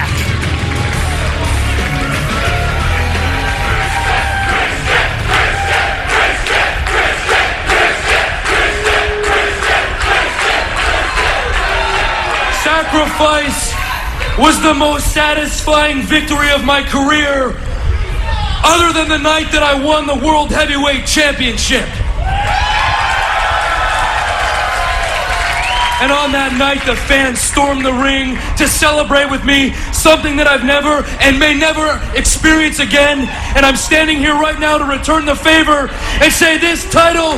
back. Sacrifice was the most satisfying victory of my career, other than the night that I won the World Heavyweight Championship. And on that night, the fans stormed the ring to celebrate with me, something that I've never and may never experience again. And I'm standing here right now to return the favor and say this title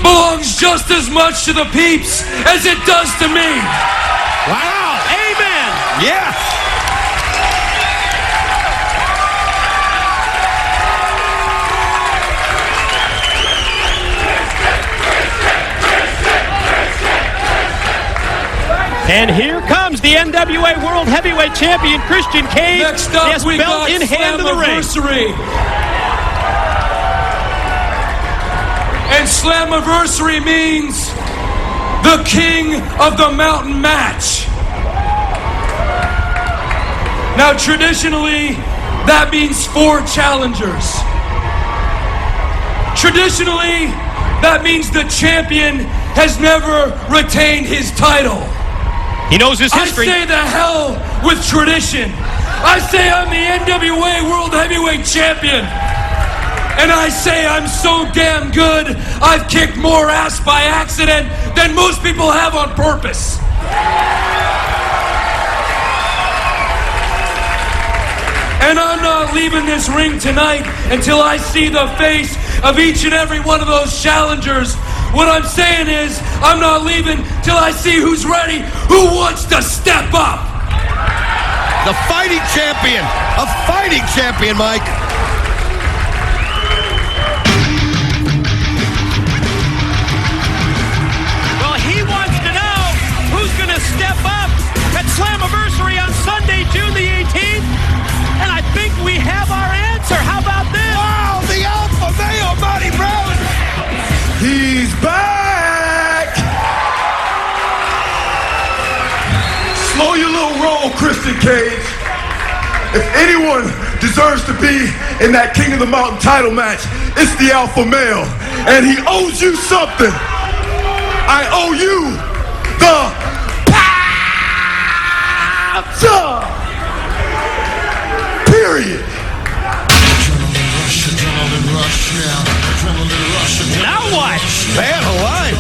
belongs just as much to the peeps as it does to me. Wow. Amen. Yes. And here comes the NWA World Heavyweight Champion, Christian Cage. Next up, yes, we belt got in hand to the ring. Slammiversary. And Slammiversary means the King of the Mountain match. Now, traditionally, that means 4 challengers. Traditionally, that means the champion has never retained his title. He knows his history. I say the hell with tradition. I say I'm the NWA World Heavyweight Champion. And I say I'm so damn good, I've kicked more ass by accident than most people have on purpose. And I'm not leaving this ring tonight until I see the face of each and every one of those challengers. What I'm saying is, I'm not leaving till I see who's ready, who wants to step up. The fighting champion. A fighting champion, Mike. Well, he wants to know who's going to step up at Slammiversary on Sunday, June the 18th. And I think we have our answer. How about this? Wow, the alpha male, Monty Brown. He's back! Slow your little roll, Christian Cage. If anyone deserves to be in that King of the Mountain title match, it's the alpha male. And he owes you something. I owe you the power. Period. Now what? Man alive.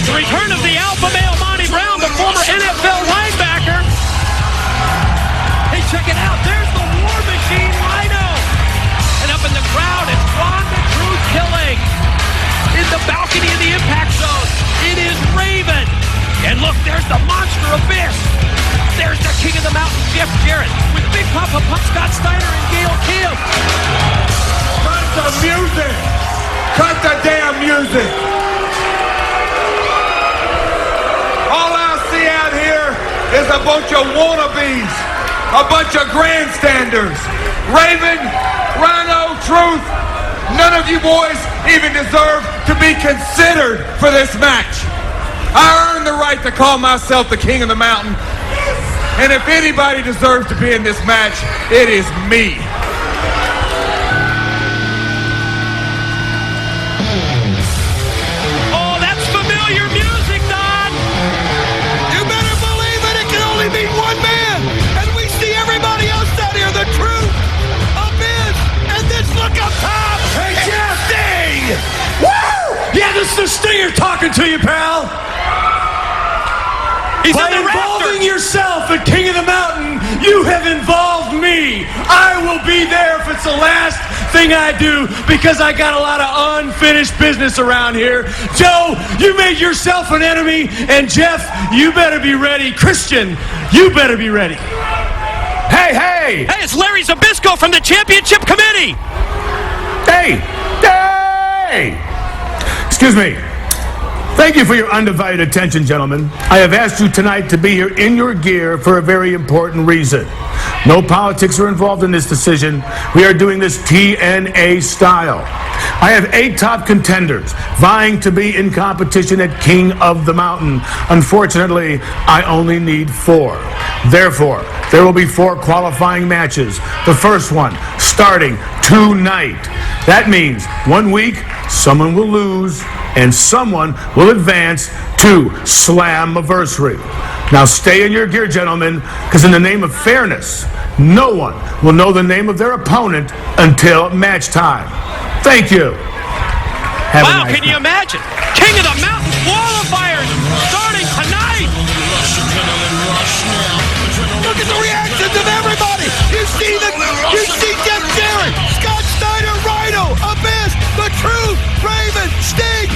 The return of the alpha male Monty Brown, the former NFL linebacker. Hey, check it out. There's the War Machine, Rhino. And up in the crowd, it's Ron the Truth Killing. In the balcony of the impact zone, it is Raven. And look, there's the Monster Abyss. There's the King of the Mountain, Jeff Jarrett, with Big Papa Pump Scott Steiner and Gail Kim. Cut the music! Cut the damn music! All I see out here is a bunch of wannabes, a bunch of grandstanders. Raven, Rhino, Truth, none of you boys even deserve to be considered for this match. I earned the right to call myself the King of the Mountain. And if anybody deserves to be in this match, it is me. Oh, that's familiar music, Don. You better believe it. It can only be one man. And we see everybody else down here. The Truth, Abyss, and this look up top. Hey, Jeff! Sting! Woo! Yeah, this is the Stinger talking to you, pal. He's By in the involving rafters. yourself at King of the Mountain, you have involved me. I will be there if it's the last thing I do because I got a lot of unfinished business around here. Joe, you made yourself an enemy, and Jeff, you better be ready. Christian, you better be ready. Hey, hey! Hey, it's Larry Zbyszko from the Championship Committee. Hey! Hey! Excuse me. Thank you for your undivided attention, gentlemen. I have asked you tonight to be here in your gear for a very important reason. No politics are involved in this decision. We are doing this TNA style. I have 8 top contenders vying to be in competition at King of the Mountain. Unfortunately, I only need 4. Therefore, there will be 4 qualifying matches. The first one starting tonight. That means 1 week, someone will lose, and someone will advance to Slammiversary. Now stay in your gear, gentlemen, because in the name of fairness, no one will know the name of their opponent until match time. Thank you. Wow, can you imagine? King of the Mountain qualifiers starting tonight. Look at the reactions of everybody. You see Jeff Jarrett, Scott Steiner, Rhino, Abyss, The Truth, Raven, Sting.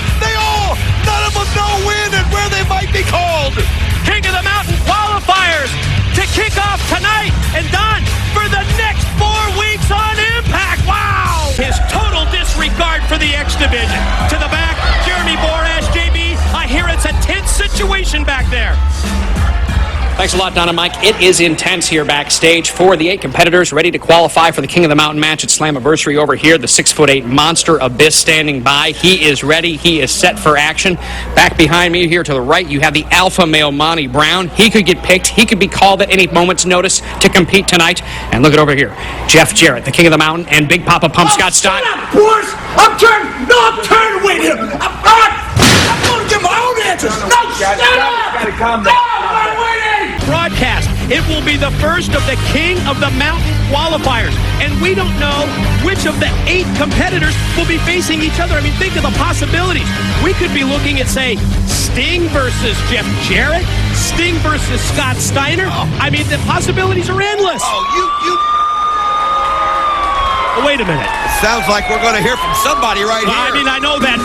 None of them know when and where they might be called. King of the Mountain qualifiers to kick off tonight and done for the next 4 weeks on Impact. Wow! His total disregard for the X Division. To the back, Jeremy Borash, JB. I hear it's a tense situation back there. Thanks a lot, Don and Mike. It is intense here backstage for the 8 competitors ready to qualify for the King of the Mountain match at Slammiversary. Over here, the 6'8" monster Abyss standing by. He is ready. He is set for action. Back behind me here to the right, you have the alpha male Monty Brown. He could get picked. He could be called at any moment's notice to compete tonight. And look at over here, Jeff Jarrett, the King of the Mountain, and Big Papa Pump Scott Steiner. Shut up, boys! I'm trying to win here. I'm going to give my own answers. No, shut up! Gotta calm down. I'm waiting! Broadcast. It will be the first of the King of the Mountain qualifiers. And we don't know which of the 8 competitors will be facing each other. I mean, think of the possibilities. We could be looking at, say, Sting versus Jeff Jarrett, Sting versus Scott Steiner. I mean, the possibilities are endless. Oh, wait a minute. Sounds like we're going to hear from somebody right here. I mean, I know that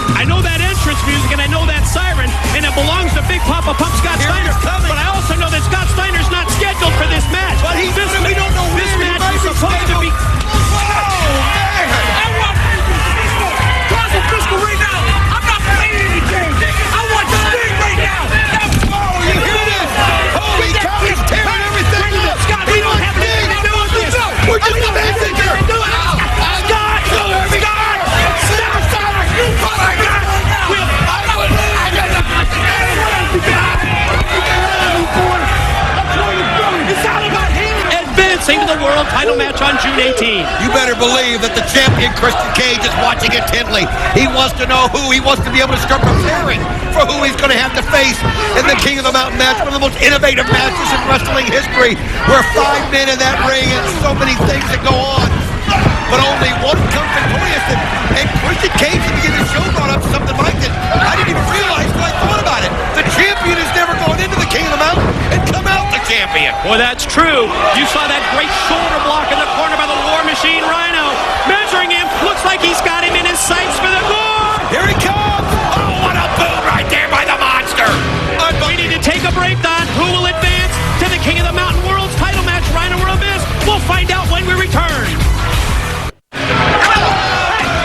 entrance music and I know that siren, and it belongs to Big Papa Pump Scott Steiner. But I also know that Scott Steiner's not scheduled for this match. But we don't know this when match he is might be supposed to be. I want Cosmo Fiscal right now. I'm not playing anything. I want Sting right now. Oh, you hear this? Holy cow, he's tearing everything up. Scott, we don't have anything to do with this. We're just a messenger. Advancing to the world title match on June 18th. You better believe that the champion, Christian Cage, is watching intently. He wants to know who. He wants to be able to start preparing for who he's going to have to face in the King of the Mountain match, one of the most innovative matches in wrestling history, where 5 men in that ring and so many things that go on. But only one comes victorious. And Christian Cage at the beginning of the show brought up something like that I didn't even realize till I thought about it. The champion has never gone into the King of the Mountain and come out the champion. Well, that's true. You saw that great shoulder block in the corner by the War Machine Rhino. Measuring him. Looks like he's got him in his sights for the goal. Here he comes. Oh, what a boom right there by the monster. We need to take a break, Don. Who will advance to the King of the Mountain World's title match, Rhino or Abyss? We'll find out when we return.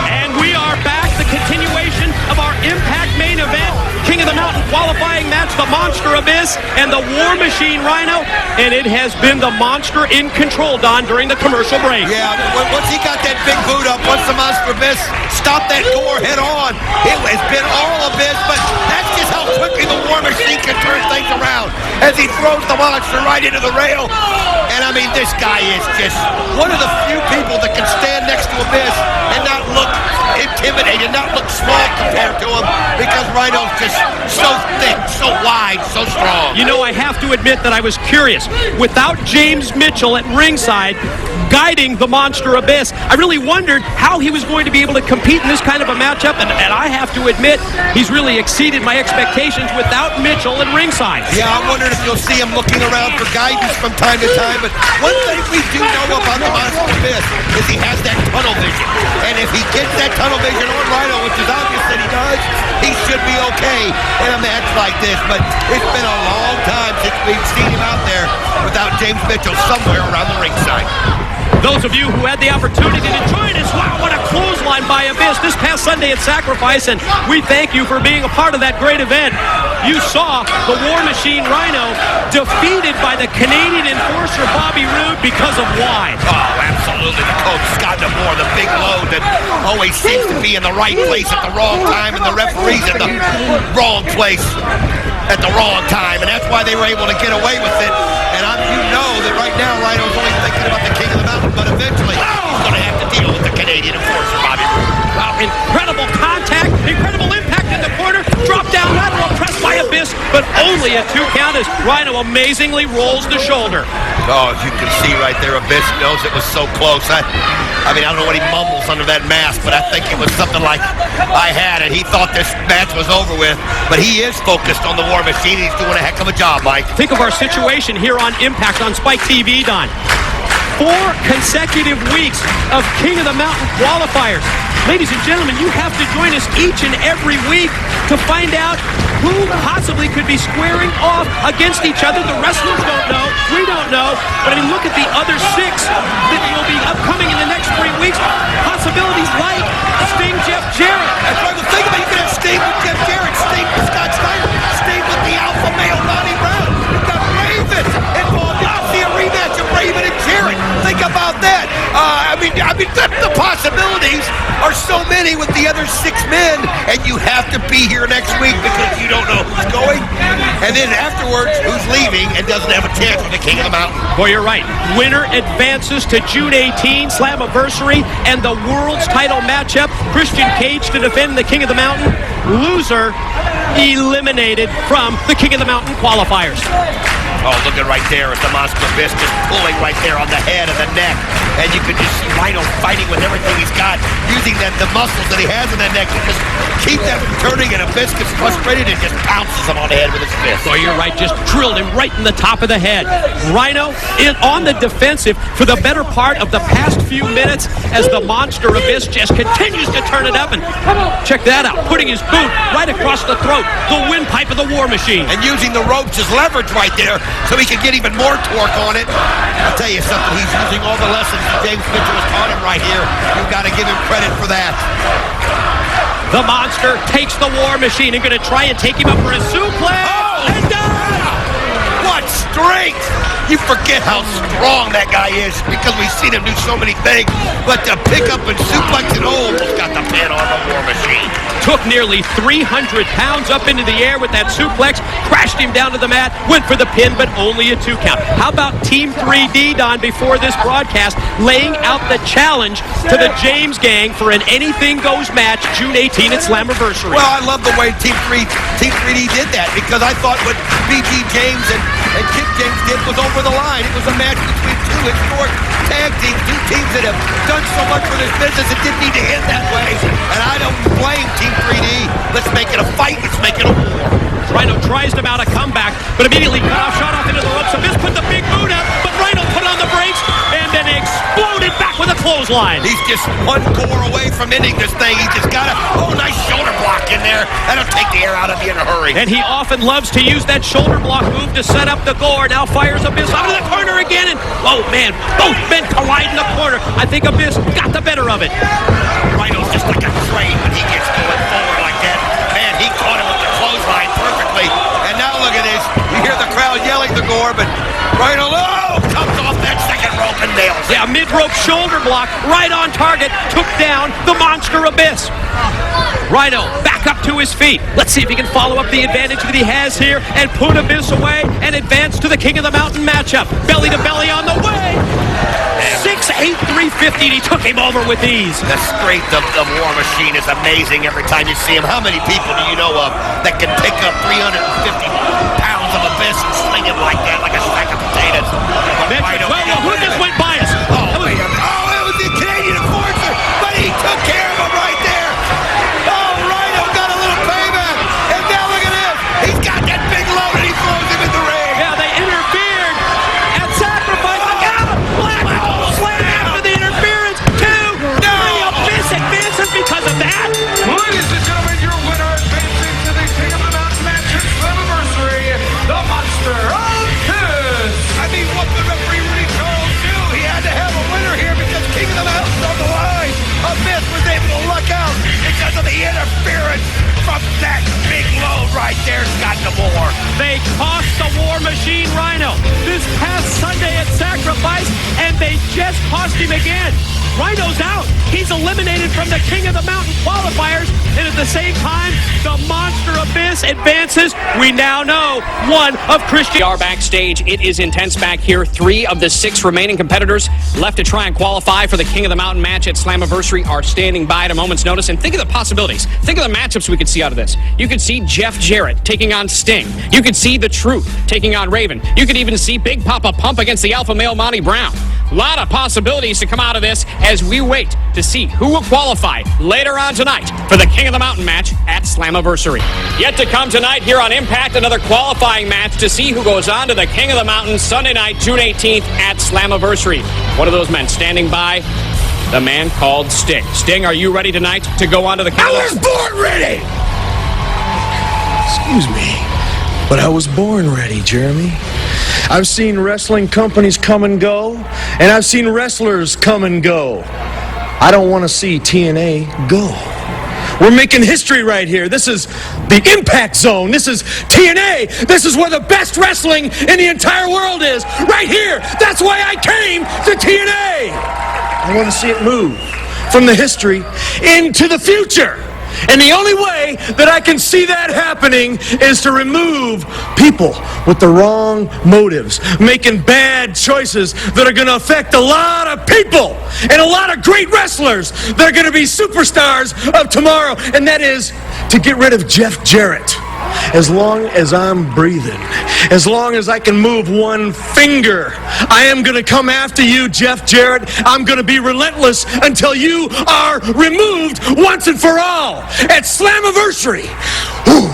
And we are back. The continuation of our Impact main event. King of the Mountain qualifying match, the Monster Abyss and the War Machine Rhino. And it has been the Monster in control, Don, during the commercial break. Yeah, once he got that big boot up, once the Monster Abyss stopped that door head on, it has been all Abyss, but that's just how quickly the War Machine can turn things around as he throws the Monster right into the rail. And I mean, this guy is just one of the few people that can stand next to Abyss and not look intimidated, not look small compared to him, because Rhino's just so thick, so wide, so strong. You know, I have to admit that I was curious. Without James Mitchell at ringside guiding the Monster Abyss, I really wondered how he was going to be able to compete in this kind of a matchup, and I have to admit, he's really exceeded my expectations without Mitchell at ringside. Yeah, I wondered if you'll see him looking around for guidance from time to time, but one thing we do know about the Monster Abyss is he has that tunnel vision, and if he gets that tunnel vision on Rhino, which is obvious that he does, he should be okay in a match like this. But it's been a long time since we've seen him out there without James Mitchell somewhere around the ringside. Those of you who had the opportunity to join us, wow, what a clothesline by by Abyss this past Sunday at Sacrifice, and we thank you for being a part of that great event. You saw the War Machine Rhino defeated by the Canadian enforcer Bobby Roode because of why? Oh, absolutely. The coach, Scott DeMoore, the big load that always seems to be in the right place at the wrong time, and the referees in the wrong place at the wrong time, and that's why they were able to get away with it. And you know that right now Rhino's only thinking about the King of the Mountain, but eventually he's going to have to deal with the Canadian enforcer, Bobby Roode. Wow, incredible contact, incredible impact in the corner, drop down lateral press by Abyss, but only a 2 count as Rhino amazingly rolls the shoulder. Oh, as you can see right there, Abyss knows it was so close. I mean, I don't know what he mumbles under that mask, but I think it was something like, I had it. He thought this match was over with, but he is focused on the War Machine. He's doing a heck of a job, Mike. Think of our situation here on Impact on Spike TV, Don. 4 consecutive weeks of King of the Mountain qualifiers. Ladies and gentlemen, you have to join us each and every week to find out who possibly could be squaring off against each other. The wrestlers don't know. We don't know. But I mean, look at the other 6 that will be upcoming in the next 3 weeks. Possibilities like Sting, Jeff Jarrett. That's right. Well, think about it. You could have Sting with Jeff Jarrett, Sting with Scott Steiner, Sting with the alpha male Monty Brown. You've got Raven involved. You see a rematch of Raven and Jarrett. Think about that. I mean, the possibilities are so many with the other 6 men, and you have to be here next week because you don't know who's going, and then afterwards who's leaving and doesn't have a chance with the King of the Mountain. Boy, you're right. Winner advances to June 18, Slammiversary, and the world's title matchup. Christian Cage to defend the King of the Mountain. Loser eliminated from the King of the Mountain qualifiers. Oh, looking right there at the Monster Abyss just pulling right there on the head and the neck. And you can just see Rhino fighting with everything he's got, using the muscles that he has in that neck to just keep that from turning, and Abyss gets frustrated and just pounces him on the head with his fist. Oh, you're right. Just drilled him right in the top of the head. Rhino on the defensive for the better part of the past few minutes as the Monster Abyss just continues to turn it up. And check that out, putting his boot right across the throat, the windpipe of the War Machine. And using the ropes as leverage right there so he can get even more torque on it. I'll tell you something, he's using all the lessons that James Mitchell has taught him right here. You've got to give him credit for that. The Monster takes the War Machine and going to try and take him up for a suplex. Oh! And down! What strength! You forget how strong that guy is because we've seen him do so many things. But to pick up and suplex and almost got the pin on the War Machine. Took nearly 300 pounds up into the air with that suplex, crashed him down to the mat, went for the pin, but only a 2 count. How about Team 3D, Don, before this broadcast, laying out the challenge to the James gang for an Anything Goes match June 18 at Slammiversary? Well, I love the way Team 3D did that because I thought what BG James and Kip James did was over the line. It was a match between 2 historic tag teams, 2 teams that have done so much for this business. It didn't need to end that way, and I don't blame Team 3D. Let's make it a fight. Let's make it a war. Rhino tries to mount a comeback, but immediately cut off, shot off into the ropes. Abyss put the big boot up, but Rhino put on the brakes and then exploded back with a clothesline. He's just 1 core away from ending this thing. He just got a nice shoulder block in there. That'll take the air out of you in a hurry. And he often loves to use that shoulder block move to set up the gore. Now fires Abyss out of the corner again, and oh man, both men collide in the corner. I think Abyss got the better of it. Rhino's just like a train when he gets going forward like that. Man, he caught him with the clothesline perfectly. And now look at this. You hear the crowd yelling the gore, but Rhino comes off that second rope and nails it. Yeah, mid-rope shoulder block right on target. Took down the Monster Abyss. Rhino back up to his feet. Let's see if he can follow up the advantage that he has here and put Abyss away and advance to the King of the Mountain matchup. Belly to belly on the way. 6'8", 350, and he took him over with ease. The strength of the War Machine is amazing every time you see him. How many people do you know of that can pick up 350 pounds of Abyss and sling him like that, like a sack of potatoes? Well, who just went by us? It was the Canadian enforcer, but he took care of him right there. Oh, Rhino got a little payback, and now look at this. He's got that big load, and he throws him in the ring. Yeah, they interfered at Sacrifice. Slam after the interference. 2, 3, Abyss advances because of that. Ladies and gentlemen, your winner advancing to the King of the Mountain match at Slammiversary, the Monster Abyss. I mean, what the referee really told you, he They cost the War Machine Rhino this past Sunday at Sacrifice, and they just cost him again. Rhino's out. He's eliminated from the King of the Mountain qualifiers, and at the same time, the Monster Abyss advances. We now know one of Christian. We are backstage. It is intense back here. 3 of the 6 remaining competitors left to try and qualify for the King of the Mountain match at Slammiversary are standing by at a moment's notice. And think of the possibilities. Think of the matchups we could see out of this. You could see Jeff Jarrett taking on Sting. You could see The Truth taking on Raven. You could even see Big Papa Pump against the alpha male Monty Brown. A lot of possibilities to come out of this as we wait to see who will qualify later on tonight for the King of the Mountain match at Slammiversary. Yet to come tonight here on Impact, another qualifying match to see who goes on to the King of the Mountain Sunday night, June 18th at Slammiversary. One of those men standing by, the man called Sting. Sting, are you ready tonight to go on to the King of the Mountain? I was born ready! Excuse me, but I was born ready, Jeremy. I've seen wrestling companies come and go, and I've seen wrestlers come and go. I don't want to see TNA go. We're making history right here. This is the Impact Zone. This is TNA. This is where the best wrestling in the entire world is. Right here. That's why I came to TNA. I want to see it move from the history into the future. And the only way that I can see that happening is to remove people with the wrong motives, making bad choices that are going to affect a lot of people and a lot of great wrestlers that are going to be superstars of tomorrow. And that is to get rid of Jeff Jarrett. As long as I'm breathing, as long as I can move one finger, I am going to come after you, Jeff Jarrett. I'm going to be relentless until you are removed once and for all. At Slammiversary. Woo!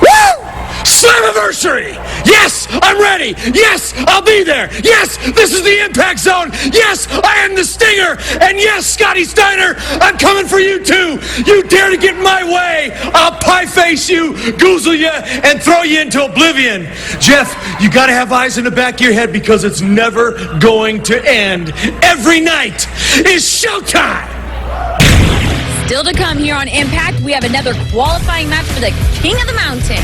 Woo! Slammiversary! Yes, I'm ready. Yes, I'll be there. Yes, this is the Impact Zone. Yes, I am the Stinger. And yes, Scotty Steiner, I'm coming for you too. You dare to get in my way, I'll pie face you, goozle you, and throw you into oblivion. Jeff, you got to have eyes in the back of your head because it's never going to end. Every night is showtime. Still to come here on Impact, we have another qualifying match for the King of the Mountain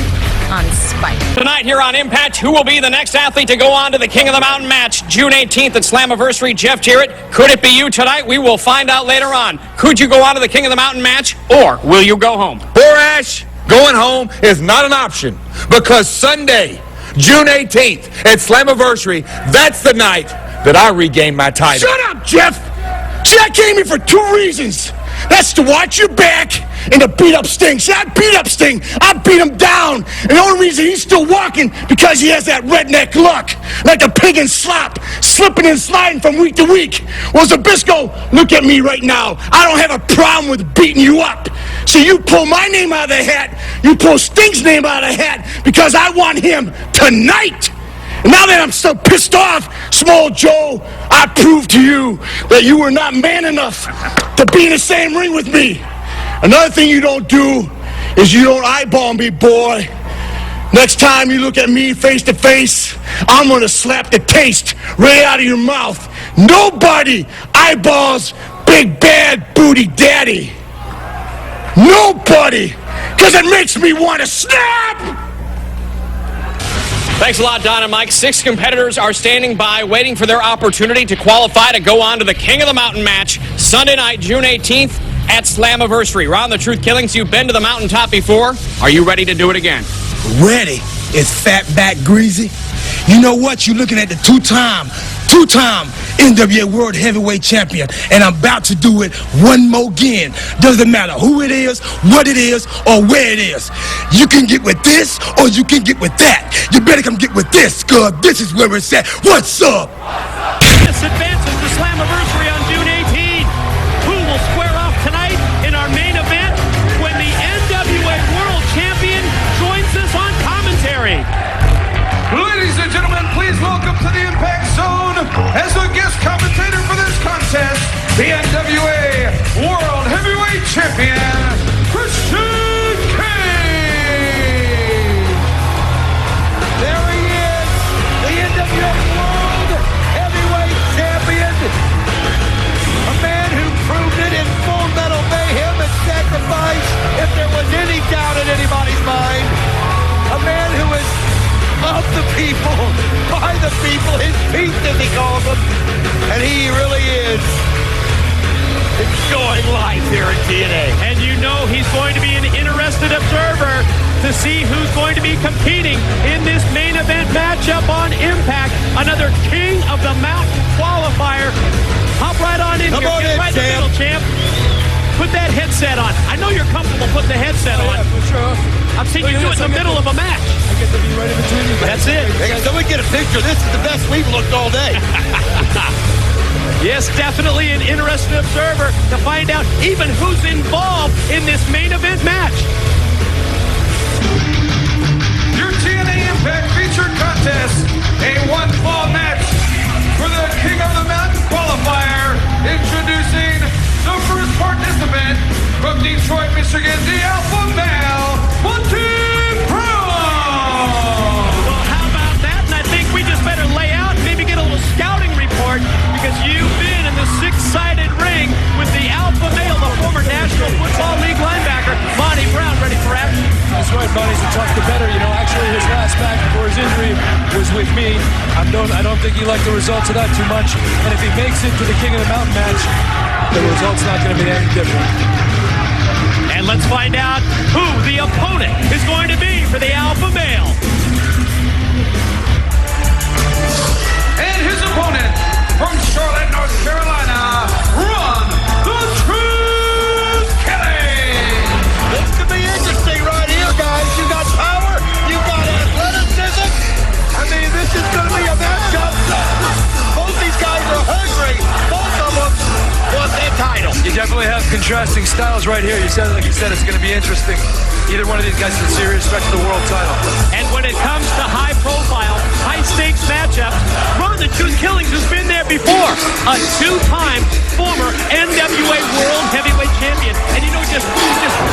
on Spike. Tonight here on Impact, who will be the next athlete to go on to the King of the Mountain match June 18th at Slammiversary? Jeff Jarrett. Could it be you tonight? We will find out later on. Could you go on to the King of the Mountain match, or will you go home? Ash, going home is not an option because Sunday, June 18th at Slammiversary, that's the night that I regain my title. Shut up, Jeff! See, I came here for 2 reasons. That's to watch your back and to beat up Sting. See, I beat up Sting. I beat him down. And the only reason he's still walking because he has that redneck luck. Like a pig in slop, slipping and sliding from week to week. Well, Zabisco, look at me right now. I don't have a problem with beating you up. So you pull my name out of the hat, you pull Sting's name out of the hat because I want him tonight. And now that I'm so pissed off, Small Joe, I prove to you that you were not man enough to be in the same ring with me. Another thing you don't do is you don't eyeball me, boy. Next time you look at me face to face, I'm going to slap the taste right out of your mouth. Nobody eyeballs Big Bad Booty Daddy. Nobody. Because it makes me want to snap. Thanks a lot, Don and Mike. 6 competitors are standing by, waiting for their opportunity to qualify to go on to the King of the Mountain match Sunday night, June 18th at Slammiversary. Ron the Truth Killings, you've been to the mountaintop before. Are you ready to do it again? Ready. It's Fatback Greasy. You know what? You're looking at the two-time NWA World Heavyweight Champion, and I'm about to do it one more again. Doesn't matter who it is, what it is, or where it is. You can get with this, or you can get with that. You better come get with this, cuz this is where it's at. What's up? This advances to Slammiversary on June 18th. Who will square off tonight in our main event when the NWA World Champion joins us on commentary? Ladies and gentlemen, please welcome to the Impact Zone as the guest commentator for this contest, the NWA World Heavyweight Champion, Christian Cage. There he is, the NWA World Heavyweight Champion. A man who proved it in Full Metal Mayhem and Sacrifice if there was any doubt in anybody's mind. A man who has the people, his feet as he calls them. And he really is enjoying life here at TNA. And you know he's going to be an interested observer to see who's going to be competing in this main event matchup on Impact. Another King of the Mountain qualifier. Hop right on in. Come here. on Get in, right in the middle, champ. Put that headset on. I know you're comfortable putting the headset on. For sure. I've seen you do it in the middle of a match. I get to be right in between you. That's it. Hey, somebody get a picture. This is the best we've looked all day. Yes, definitely an interested observer to find out even who's involved in this main event match. Your TNA Impact feature contest, a one-fall match for the King of the Mountain qualifier. Introducing the first participant from Detroit, Michigan, the Alpha Male, Monty Brown. Well, how about that? And I think we just better lay out and maybe get a little scouting report because you've been in the six-sided ring with the Alpha Male, the former National Football League linebacker, Monty Brown, ready for action. That's right, Monty's a tough competitor. You know, actually his last match before his injury was with me. I don't think he liked the results of that too much. And if he makes it to the King of the Mountain match, the result's not going to be any different. And let's find out who the opponent is going to be for the Alpha Male. And his opponent from Charlotte, North Carolina, Ron the Truth Kelly. This could be interesting right here, guys. You got power, you got athleticism. I mean, this is going to be a matchup. Both these guys are hungry. Both of them want that title. You definitely have contrasting styles right here. Like you said, it's going to be interesting. Either one of these guys is a serious threat to the world title. And when it comes to high-profile, high-stakes matchups, Ron the Truth Killings has been there before. A two-time former NWA World Heavyweight Champion. And you know, just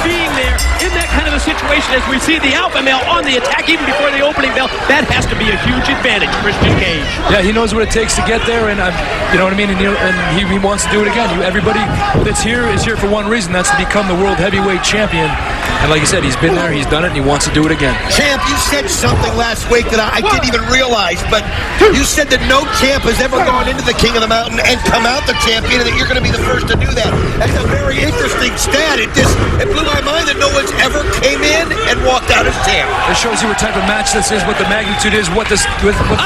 being there in that kind of a situation as we see the Alpha Male on the attack even before the opening bell, that has to be a huge advantage, Christian Cage. Yeah, he knows what it takes to get there, and you know what I mean. And he wants to do it again. Everybody that's here is here for one reason. That's to become the World Heavyweight Champion. And like you said, he's been there, he's done it, and he wants to do it again. Champ, you said something last week that I didn't even realize, but you said that no champ has ever gone into the King of the Mountain and come out the champion, and that you're going to be the first to do that. That's a very interesting stat. It blew my mind that no one's ever came in and walked out as champ. It shows you what type of match this is, what the magnitude is, what this type of,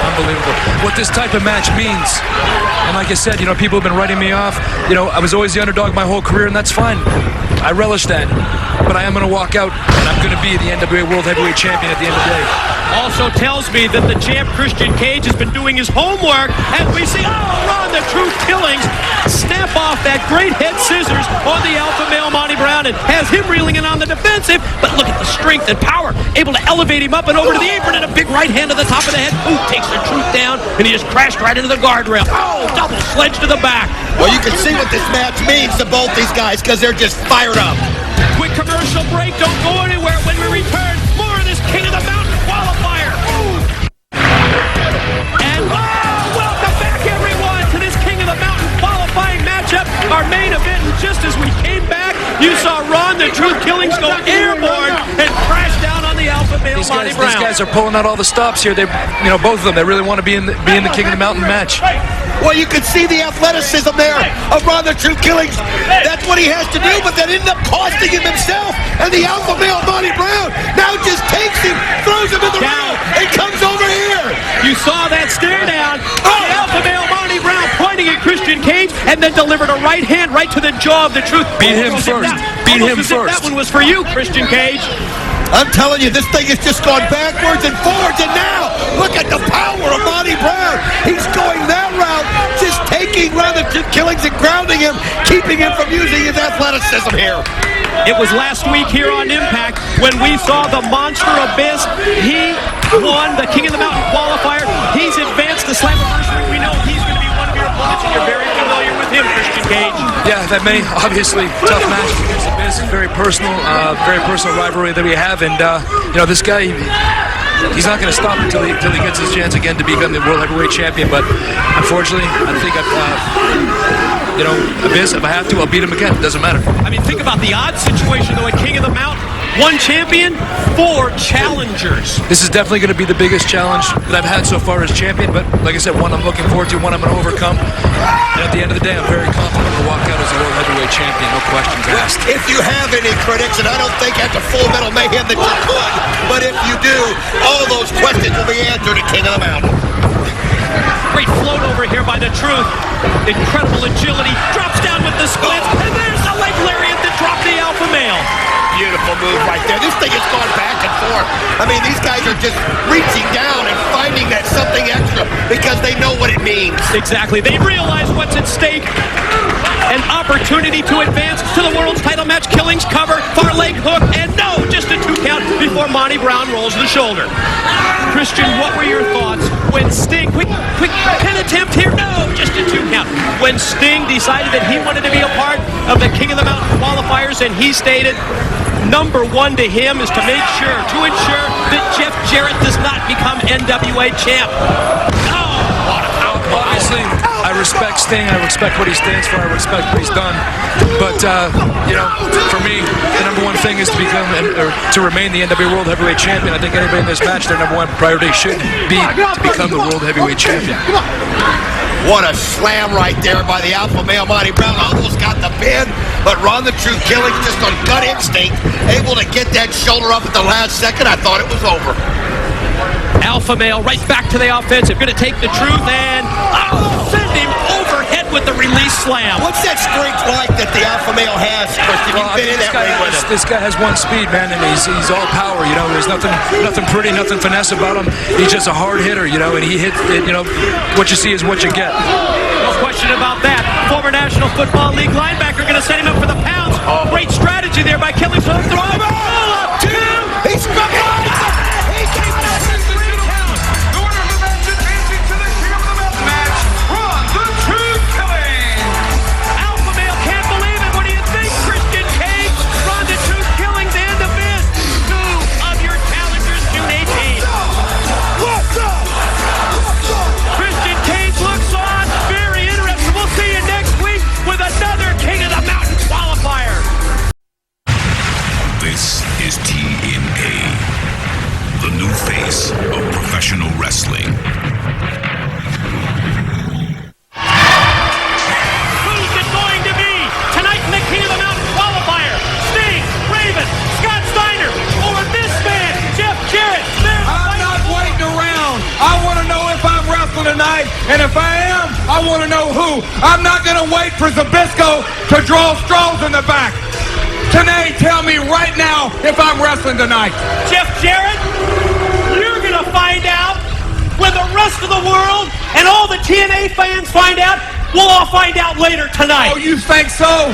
unbelievable, what this type of match means. And like I said, you know, people have been writing me off. You know, I was always the underdog my whole career, and that's fine. I relish that. But I am going to walk out, and I'm going to be the NWA World Heavyweight Champion at the end of the day. Also tells me that the champ Christian Cage has been doing his homework as we see, Ron the Truth Killings snap off that great head scissors on the Alpha Male Monty Brown and has him reeling in on the defensive. But look at the strength and power, able to elevate him up and over to the apron and a big right hand to the top of the head. Ooh, takes the Truth down, and he just crashed right into the guardrail. Oh, double sledge to the back. Well, you can see what this match means to both these guys because they're just fired up. Quick commercial break. Don't go anywhere. When we return, more of this King of the Mountain qualifier. And welcome back, everyone, to this King of the Mountain qualifying matchup. Our main event. And just as we came back, you saw Ron the Truth Killings go airborne and crash down on the Alpha Male Monty Brown. These guys are pulling out all the stops here. They, you know, both of them. They really want to be in the King of the Mountain match. Well, you can see the athleticism there of Ron the Truth Killings. That's what he has to do, but that ended up costing him himself. And the Alpha Male Monty Brown now just takes him, throws him in the ring, and comes over here. You saw that stare down. The Alpha Male Monty Brown pointing at Christian Cage and then delivered a right hand right to the jaw of the Truth. Beat him first. Beat him first. That one was for you, Christian Cage. I'm telling you, this thing has just gone backwards and forwards, and now look at the power of Monty Brown. He's going that route, just taking Ron the Truth Killings and grounding him, keeping him from using his athleticism here. It was last week here on Impact when we saw the Monster Abyss. He won the King of the Mountain qualifier. He's advanced to Slammiversary. We know he's going to be one of your opponents, and you're very familiar with him, Christian Cage. Yeah, that many, obviously, tough match against the Abyss. Very personal rivalry that we have. And, you know, this guy, he's not going to stop until he gets his chance again to become the World Heavyweight Champion. But unfortunately, I think you know, Abyss, if I have to, I'll beat him again. It doesn't matter. I mean, think about the odd situation, though, at King of the Mountain. 1 champion, 4 challengers. This is definitely going to be the biggest challenge that I've had so far as champion, but like I said, one I'm looking forward to, one I'm going to overcome. And at the end of the day, I'm very confident to walk out as a world heavyweight champion, no questions asked. If you have any critics, and I don't think after Full Metal Mayhem that you could, but if you do, all those questions will be answered at King of the Mountain. Great float over here by the Truth. Incredible agility. Drops down with the splits. And there's the leg lariat that dropped the alpha male. Beautiful move right there. This thing has gone back and forth. I mean, these guys are just reaching down and finding that something extra because they know what it means. Exactly. They realize what's at stake. An opportunity to advance to the world's title match. Killings cover, far leg hook, and no, just a 2 count before Monty Brown rolls the shoulder. Christian, what were your thoughts when Sting, quick pin attempt here, no, just a 2 count. When Sting decided that he wanted to be a part of the King of the Mountain qualifiers, and he stated, number 1 to him is to ensure that Jeff Jarrett does not become NWA champ. Obviously, I respect Sting. I respect what he stands for. I respect what he's done. But, you know, for me, the number 1 thing is to become, or to remain the NWA World Heavyweight Champion. I think anybody in this match, their number 1 priority should be to become the World Heavyweight Champion. What a slam right there by the alpha male Monty Brown. Almost got the pin, but Ron the Truth Killings just on gut instinct, able to get that shoulder up at the last second. I thought it was over. Alpha male right back to the offensive. Going to take the Truth and send him overhead with the release slam. What's that strength like that the alpha male has, Christian? You've been in that ring with him. This guy has 1 speed, man, and he's all power. You know, there's nothing pretty, nothing finesse about him. He's just a hard hitter, you know, and he hits. You know, what you see is what you get. No question about that. Former National Football League linebacker going to set him up for the pounce. Great strategy there by Killings. Throw him up. 2. He's back. He came out with 3 count. The winner of the match advancing to the King of the Mountain match, Ron the Truth Killings. Alpha male can't believe it. What do you think, Christian Cage? Ron the Truth Killings and the Miz. 2 of your challengers, June 18th. Christian Cage looks on. Very interesting. We'll see you next week with another King of the Mountain qualifier. This is TNA, the new face of professional wrestling. Who's it going to be tonight in the King of the Mountain qualifier? Sting, Raven, Scott Steiner, or this man, Jeff Jarrett. I'm not waiting around. I want to know if I'm wrestling tonight, and if I am, I want to know who. I'm not going to wait for Zbyszko to draw straws in the back. Tanae, tell me right now if I'm wrestling tonight. Jeff Jarrett, you're going to find out when the rest of the world and all the TNA fans find out. We'll all find out later tonight. Oh, you think so?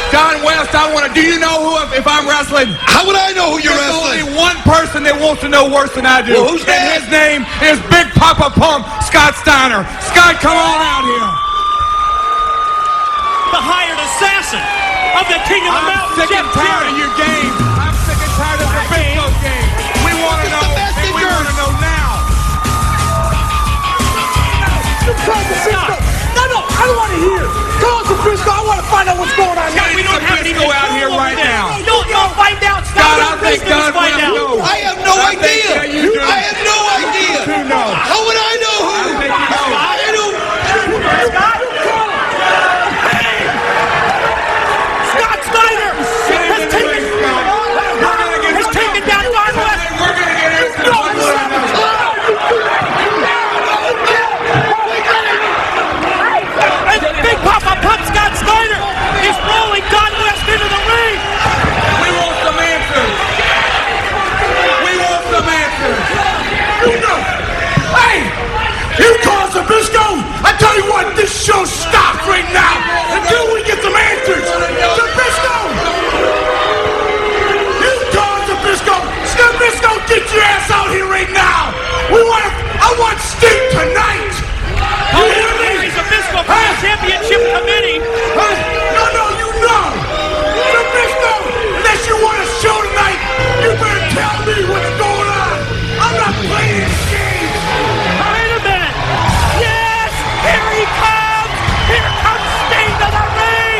Don West, do you know who if I'm wrestling? How would I know who you're wrestling? There's only one person that wants to know worse than I do. Well, who's that? And his name is Big Papa Pump, Scott Steiner. Scott, come on out here. The hired assassin of the King of the I'm Mountain, sick Jeff and tired Jarrett. of your game. I'm sick and tired of the Zbyszko game. We want to know, and we want to know now. No, I don't want to hear. Call Zbyszko. I want to find out what's going on. Scott, we don't have any Zbyszko out control here over right this. now. You'll find out. God, I think Zbyszko's Don find West out. knows. I have no idea. Yeah, you do. I have no idea. You know. How would I know who? I think you know. I don't. Scott Steiner has taken down Don West. We're going to get into the one And Big Papa Pump Scott Steiner is rolling Don West into the ring. We want some answers. We want some answers. Hey, you call Zbyszko? I tell you what, this show stops right now until we get some answers. Zbyszko! You call Zbyszko? Zbyszko, get your ass out here right now. I want Sting tonight. You hear me? Zbyszko for the championship committee. No, you know. Zbyszko, unless you want a show tonight, you better tell me what's going on. I'm not playing this game. Wait a minute. Yes, here he comes. Here comes Sting to the ring.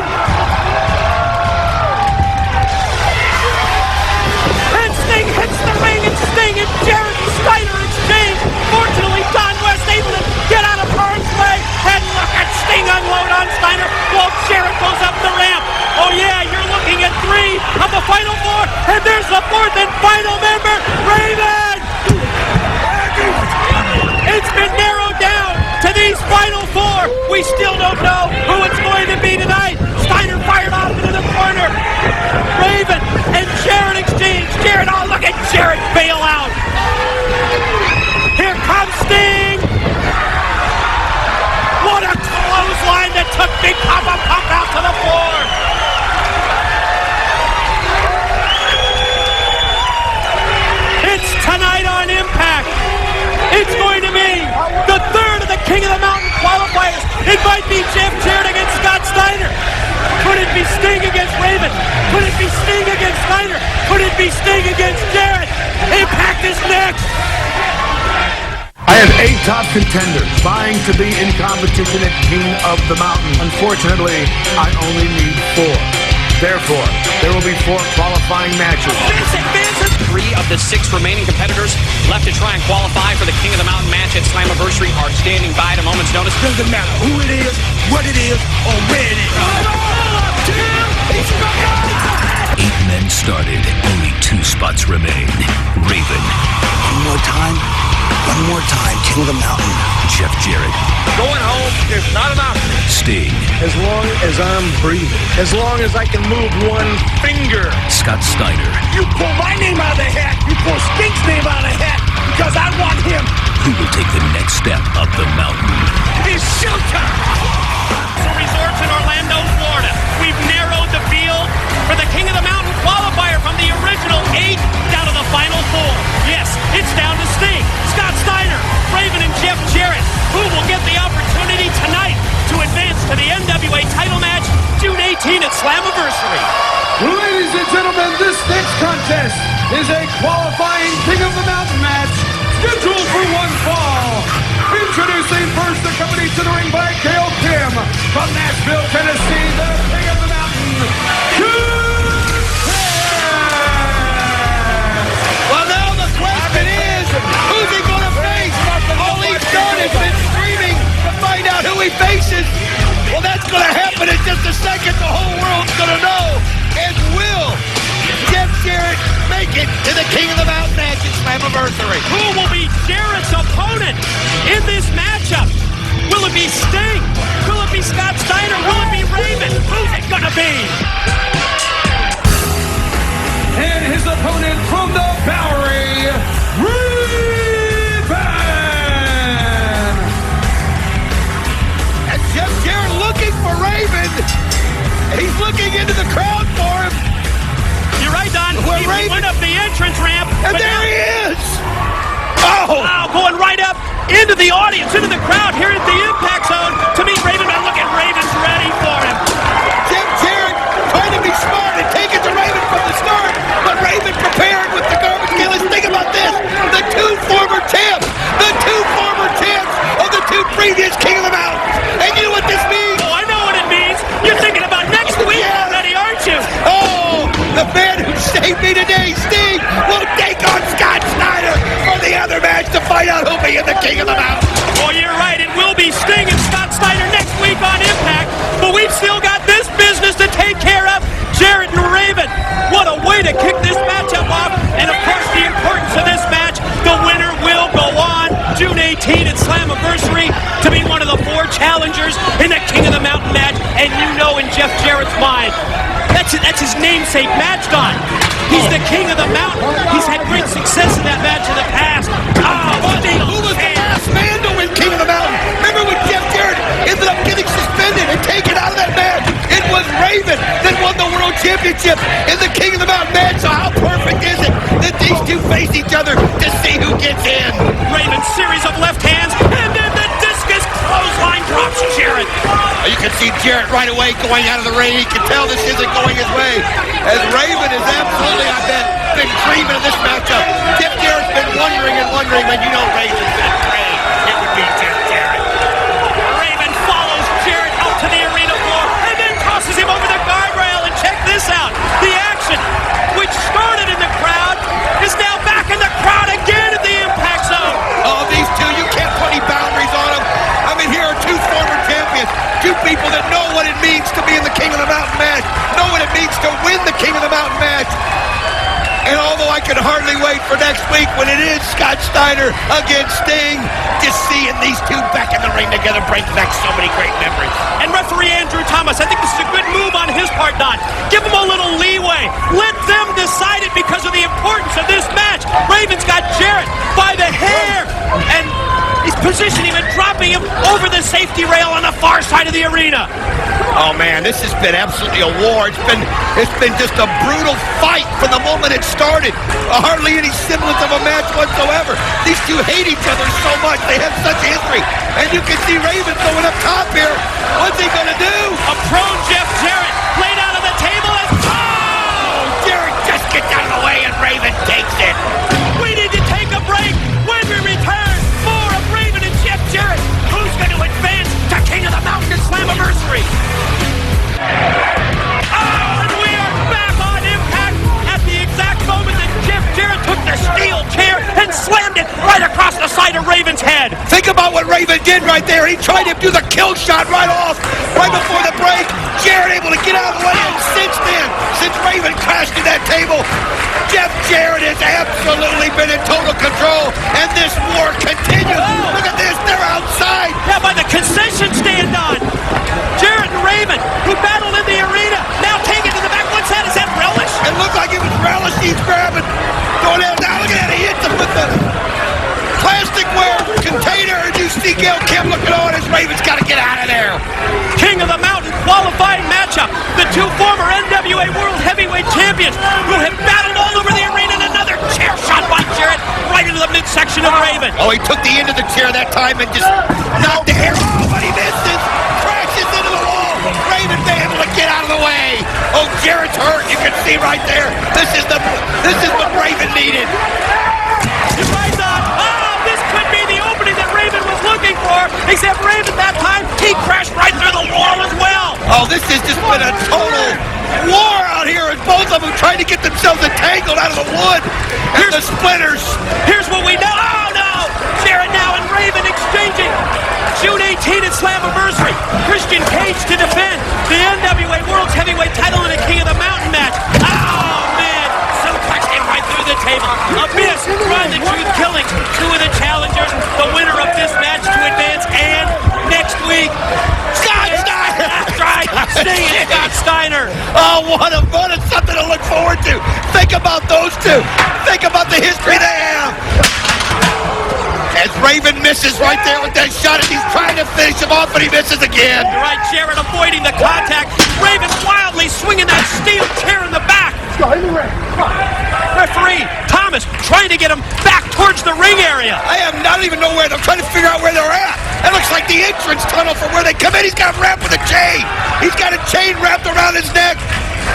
of the Final Four, and there's the fourth and final member, Raven! It's been narrowed down to these final four. We still don't know who it's going to be tonight. Steiner fired off into the corner. Raven and Jarrett exchange. Jarrett, oh, look at Jarrett bail out. Here comes Sting. What a clothesline that took Big Papa Pump out to the floor. It's tonight on Impact. It's going to be the third of the King of the Mountain qualifiers. It might be Jeff Jarrett against Scott Steiner. Could it be Sting against Raven? Could it be Sting against Steiner? Could it be Sting against Jarrett? Impact is next. I have 8 top contenders vying to be in competition at King of the Mountain. Unfortunately, I only need 4. Therefore, there will be 4 qualifying matches. 3 of the 6 remaining competitors left to try and qualify for the King of the Mountain match at Slammiversary are standing by at a moment's notice. Doesn't matter who it is, what it is, or where it is. 8 men started, only 2 spots remain. Raven. One more time, King of the Mountain. Jeff Jarrett. Going home is not an option. Sting. As long as I'm breathing, as long as I can move one finger. Scott Steiner. You pull my name out of the hat, you pull Stink's name out of the hat, because I want him. Who will take the next step up the mountain? It's showtime. Resorts in Orlando, Florida. We've narrowed the field for the King of the Mountain qualifier from the original 8 down to the final 4. Yes, it's down to Sting, Scott Steiner, Raven, and Jeff Jarrett. Who will get the opportunity tonight to advance to the NWA title match June 18 at Slammiversary? Ladies and gentlemen, this next contest is a qualifying King of the Mountain match scheduled for one fall. Introducing first the company to the ring by Gail Kim from Nashville, Tennessee, the King of the Mountain. Well, now the question is, who's he going to face? All he's done is been screaming to find out who he faces. Well, that's going to happen in just a second. The whole world's going to know. And will Jeff Jarrett make it to the King of the Mountain match at Slammiversary? Who will be Jarrett's opponent in this matchup? Will it be Sting? Will it be Scott Steiner? Will it be Raven? Who's it gonna be? And his opponent from the Bowery, Raven! And Jeff Jarrett looking for Raven. He's looking into the crowd for him. You're right, Don. Well, He went up the entrance ramp. And but there now, he is! Oh! wow, going right up into the audience, into the crowd here at the Impact Zone to meet Raven. But look at Raven's ready for him. Jeff Jarrett trying to be smart and take it to Raven from the start, but Raven prepared with the garbage can. Let's think about this. The 2 former champs of the 2 previous King of the Mountains. And you know what this means? Oh, I know what it means. You're thinking about next week already, aren't you? Oh, the man who saved me today, Sting, will take on Scott Steiner for the other match to find out who'll be in the King of the Mountain. Oh, you're right. It will be Sting and Scott Steiner next week on Impact. But we've still got this business to take care of. Jarrett and Raven. What a way to kick this matchup off. And of course, the importance of this match, the winner will go on June 18 at Slammiversary to be one of the 4 challengers in the King of the Mountain match. And you know in Jeff Jarrett's mind, that's his namesake match, Don. He's the King of the Mountain. He's had great success in that match in the past. Who was the last man to win King of the Mountain? Remember when Jeff Jarrett ended up getting suspended and taken out of that match? It was Raven that won the World Championship in the King of the Mountain match. So how perfect is it that these 2 face each other to see who gets in? Raven's series of left hands, and then the discus clothesline drops Jarrett. You can see Jarrett right away going out of the ring. He can tell this isn't going his way. As Raven is absolutely, I bet, been dreaming of this matchup. Jeff Jarrett's been wondering when you know Raven's been praying it would be Jeff Jarrett. Raven follows Jarrett out to the arena floor and then tosses him over the guardrail. And check this out. The action, which started in the crowd, is now back in the crowd again at the Impact Zone. Oh, these 2, you can't put any boundaries on them. I mean, here are 2 former champions, 2 people that know what it means to be in the King of the Mountain match, know what it means to win the King of the Mountain match. And although I can hardly wait for next week when it is Scott Steiner against Sting, just seeing these two back in the ring together brings back so many great memories. And referee Andrew Thomas, I think this is a good move on his part, Don. Give him a little leeway. Let them decide it because of the importance of this match. Raven's got Jarrett by the hair, and he's positioning him and dropping him over the safety rail on the far side of the arena. Oh man, this has been absolutely a war. It's been just a brutal fight from the moment it started. Hardly any semblance of a match whatsoever. These two hate each other so much. They have such history. And you can see Raven going up top here. What's he gonna do? A prone Jeff Jarrett laid out on the table and Jarrett just gets out of the way and Raven takes it. We need to take a break. When we return, more of Raven and Jeff Jarrett. Who's going to advance to King of the Mountain at Slammiversary? Oh, and we are back on Impact at the exact moment that Jeff Jarrett took the steel chair and slammed it right across the side of Raven's head. Think about what Raven did right there. He tried to do the kill shot right off, right before the break. Jarrett able to get out of the way, and since then, since Raven crashed to that table, Jeff Jarrett has absolutely been in total control, and this war continues. Look at this, they're outside. Yeah, by the concession stand on. Jarrett and Raven, who battled in the arena, now take it to the back. What's that? Is that Relish? It looked like it was Relish he's grabbing. Going down, now look at that, he hits him with the plasticware container, and you see Gail Kim looking on as Raven's got to get out of there. King of the Mountain qualifying matchup. The two former NWA World Heavyweight Champions who have battled all over the arena, and another chair shot by Jarrett right into the midsection of Raven. Oh, he took the end of the chair that time and just knocked the air. Oh, but he misses. Crashes into the wall. Raven been able to get out of the way. Oh, Jarrett's hurt. You can see right there. This is what Raven needed. You're right, Don. Oh, this could be the opening that Raven was looking for, except Raven that time, he crashed right through the wall as well. Oh, this has just been a total war out here, and both of them trying to get themselves entangled out of the wood and the splinters. Here's what we know. Oh, no! Jarrett now and Raven exchanging. June 18 at Slammiversary. Christian Cage to defend the NWA World's Heavyweight title in a King of the Mountain match. Oh, man! Suplexed him right through the table. Abyss, Run the Truth Killings, two of the challengers. The winner of this match to advance, and next week, Scott Steiner! That's right, Sting and Scott Steiner. Oh, what a something to look forward to. Think about those two. Think about the history they have. As Raven misses right there with that shot, and he's trying to finish him off, but he misses again. You're right, Jarrett avoiding the contact. Raven wildly swinging that steel chair in the back. Referee Thomas trying to get him back towards the ring area. I don't even know where. I'm trying to figure out where they're at. It looks like the entrance tunnel for where they come in. He's got wrapped with a chain. He's got a chain wrapped around his neck.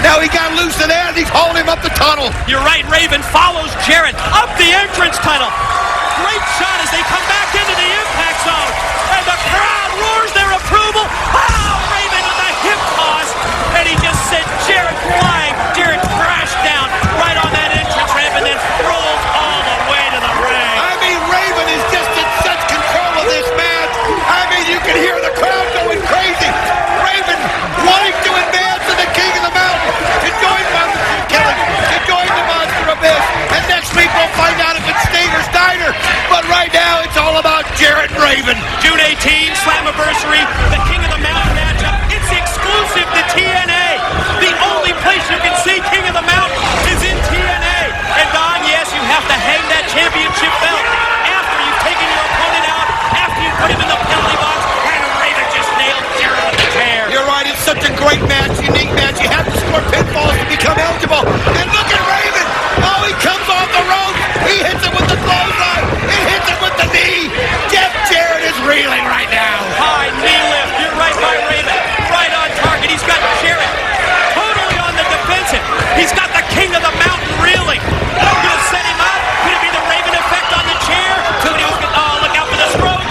Now he got loose of that, and he's hauling him up the tunnel. You're right, Raven follows Jarrett up the entrance tunnel. Great shot as they come back into the impact zone. And the crowd roars their approval. Oh, Raven with a hip toss. And he just sent Jarrett flying. Jarrett crashed down right on that entrance ramp and then rolls all the way to the ring. I mean, Raven is just in such control of this match. I mean, you can hear the crowd going crazy. Raven wanting to advance to the King of the Mountain, to join Monty Killing, to join the Monster Abyss. And next week we'll find out if it's Sting or Steiner. But right now it's all about Jarrett and Raven. June 18, Slammiversary, the King of the Mountain matchup. It's exclusive to TNA. The only place you can see King of the Mountain is in TNA. And Don, yes, you have to hang that championship belt after you've taken your opponent out, after you put him in the penalty box, and Raven just nailed Jarrett with the chair. You're right, it's such a great match, unique match. You have to score pinfalls to become eligible. And look at Raven. Oh, he comes off the rope. He hits it with the clothesline. It hits it with the knee. Jeff Jarrett is reeling right now. High knee lift. You're right by Raven. Right on target. He's got Jarrett totally on the defensive. He's got the King of the Mountain reeling. Gonna set him up. Could it be the Raven effect on the chair? Look out for the stroke.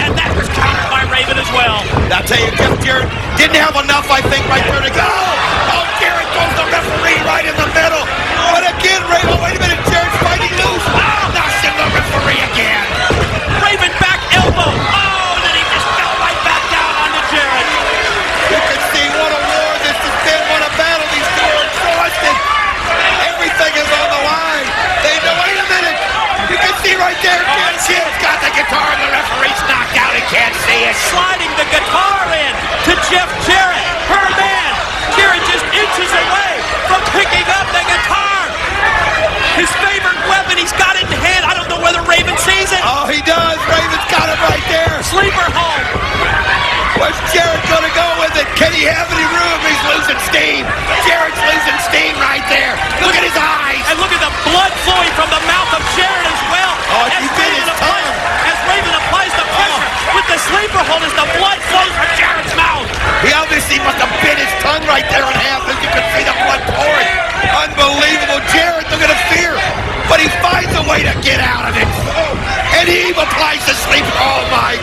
And that was countered by Raven as well. I'll tell you, Jeff Jarrett didn't have enough, I think, right there to go. Oh, Jarrett throws the referee right in the middle. But again, Raven, wait a minute, Jarrett's fighting loose. Oh, knocks in the referee again. Raven back elbow. Oh, and then he just fell right back down onto Jarrett. You can see what a war this has been, what a battle these two sliding the guitar in to Jeff Jarrett. Her man. Jarrett just inches away from picking up the guitar. His favorite weapon, he's got it in hand. I don't know whether Raven sees it. Oh, he does. Raven's got it right there. Sleeper hold. Where's Jarrett going to go with it? Can he have any room? He's losing steam. Jarrett's losing steam right there. Look at his eyes. And look at the blood flowing from the mouth of Jarrett as well. Oh, he bit his tongue. As Raven applies the pressure with the sleeper hold as the blood flows from Jarrett's mouth. He obviously must have bit his tongue right there in half as you can see the blood pouring. Unbelievable. Jarrett, look at the fear. But he finds a way to get out of it. And he applies the sleeper. Oh, my.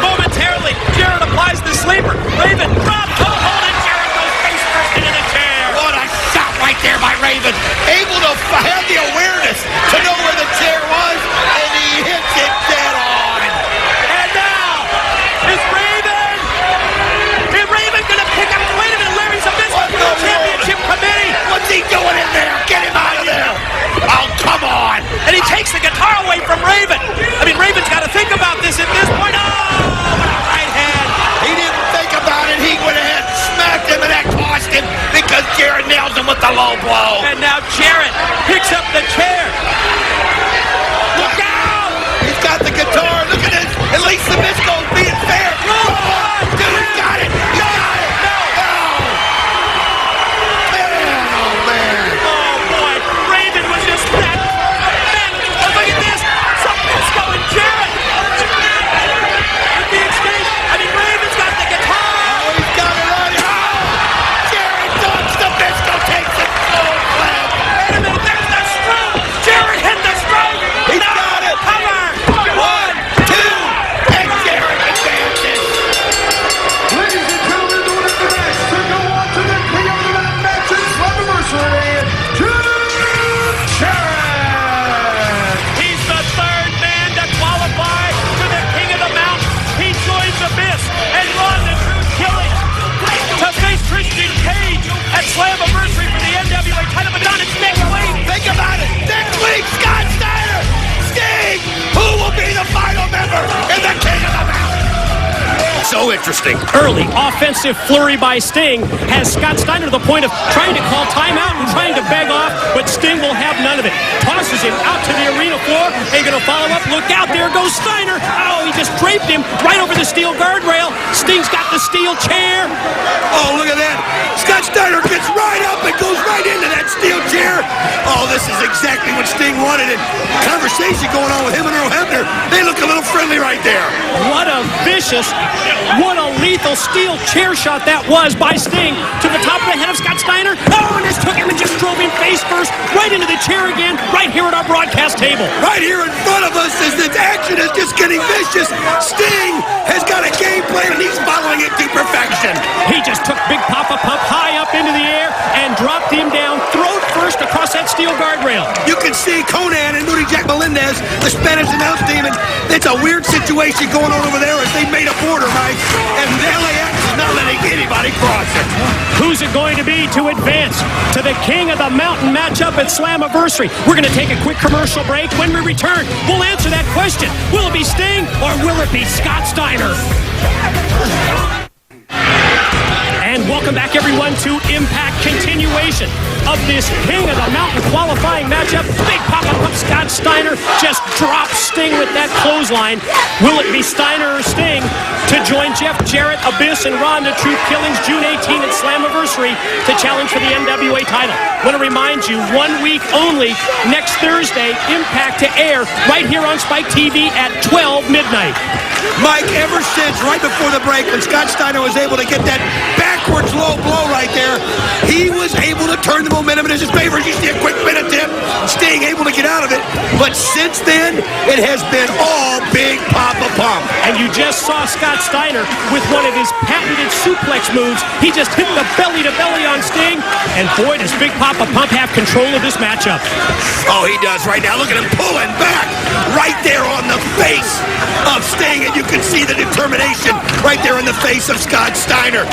Momentarily, Jarrett applies the sleeper. Raven drops toe hold and Jarrett goes face first into the chair. What a shot right there by Raven. Able to have the awareness to know where the chair was. And he hits it dead on. And now, is Raven going to pick up? Wait a minute, Larry's a business for the championship committee. What's he doing in there? Get him out of there. Oh, come on. And he takes the guitar away from Raven. I mean, Raven's got to think about this at this point. Oh, what a right hand. He didn't think about it. He went ahead and smacked him, and that cost him because Jarrett nails him with the low blow. And now Jarrett picks up the chair. Look out! He's got the guitar. Look at this. At least the Misco's being fair. Oh, dude, he got it. He got it. No. Oh, man. Oh, boy. Raven was just that. Man, look at this. Some Misco and Jarrett. At the exchange. I mean, Raven's got the guitar. Oh, he's got it right. Oh, Jarrett ducks the Misco, takes it. Oh, man. Wait a minute. There's the stroke. Jarrett hit the stroke. He got it. Cover. 1, 2, and Jarrett advances. Ladies and gentlemen, the winner of the match to go on to the King of the Mountain match in Slammiversary, Jarrett. He's the third man to qualify to the King of the Mountain. He joins Abyss and Ron the Truth Killing to face Christian Cage at Slammiversary for the NWA title. But it's next week. Think about it. Next week, Scott Steiner, Sting, who will be the final member in the King of the Mountain? So interesting. Early offensive flurry by Sting has Scott Steiner to the point of trying to call timeout and trying to beg off, but Sting will have none of it. Tosses him out to the arena floor. Ain't gonna follow up. Look out, there goes Steiner. Oh, he just draped him right over the steel guardrail. Sting's got the steel chair. Oh, look at that. Scott Steiner gets right up and goes right into that steel chair. Oh, this is exactly what Sting wanted. And conversation going on with him and Earl Hebner. They look a little friendly right there. What a vicious, what a lethal steel chair shot that was by Sting to the top of the head of Scott Steiner. Oh, and just took him and just drove him face first right into the chair again, right here at our broadcast table. Right here in front of us as this action is just getting vicious. Sting has got a game plan and he's following it to perfection. He just took Big Papa Pump high up into the air and dropped him down throat first across that steel guardrail. You can see Conan and Moody Jack Melendez, the Spanish announce team, and it's a weird situation going on over there as they made a border, Mike, and LAX is not letting anybody cross it. Who's it going to be to advance to the King of the Mountain matchup at Slammiversary? We're going to take a quick commercial break. When we return, we'll answer that question. Will it be Sting or will it be Scott Steiner? And welcome back, everyone, to Impact continuation of this King of the Mountain qualifying matchup. Big Papa Pump Scott Steiner just dropped Sting with that clothesline. Will it be Steiner or Sting to join Jeff Jarrett, Abyss, and Ron the Truth Killings June 18 at Slammiversary to challenge for the NWA title? I want to remind you, 1 week only, next Thursday, Impact to air right here on Spike TV at 12 midnight. Mike, ever since right before the break when Scott Steiner was able to get that backwards low blow right there, he was able to turn the momentum in his favor. You see a quick minute tip, Sting able to get out of it. But since then, it has been all Big Papa Pump. And you just saw Scott Steiner with one of his patented suplex moves. He just hit the belly-to-belly on Sting. And boy, does Big Papa Pump have control of this matchup. Oh, he does right now. Look at him pulling back right there on the face of Sting. And you can see the determination right there in the face of Scott Steiner.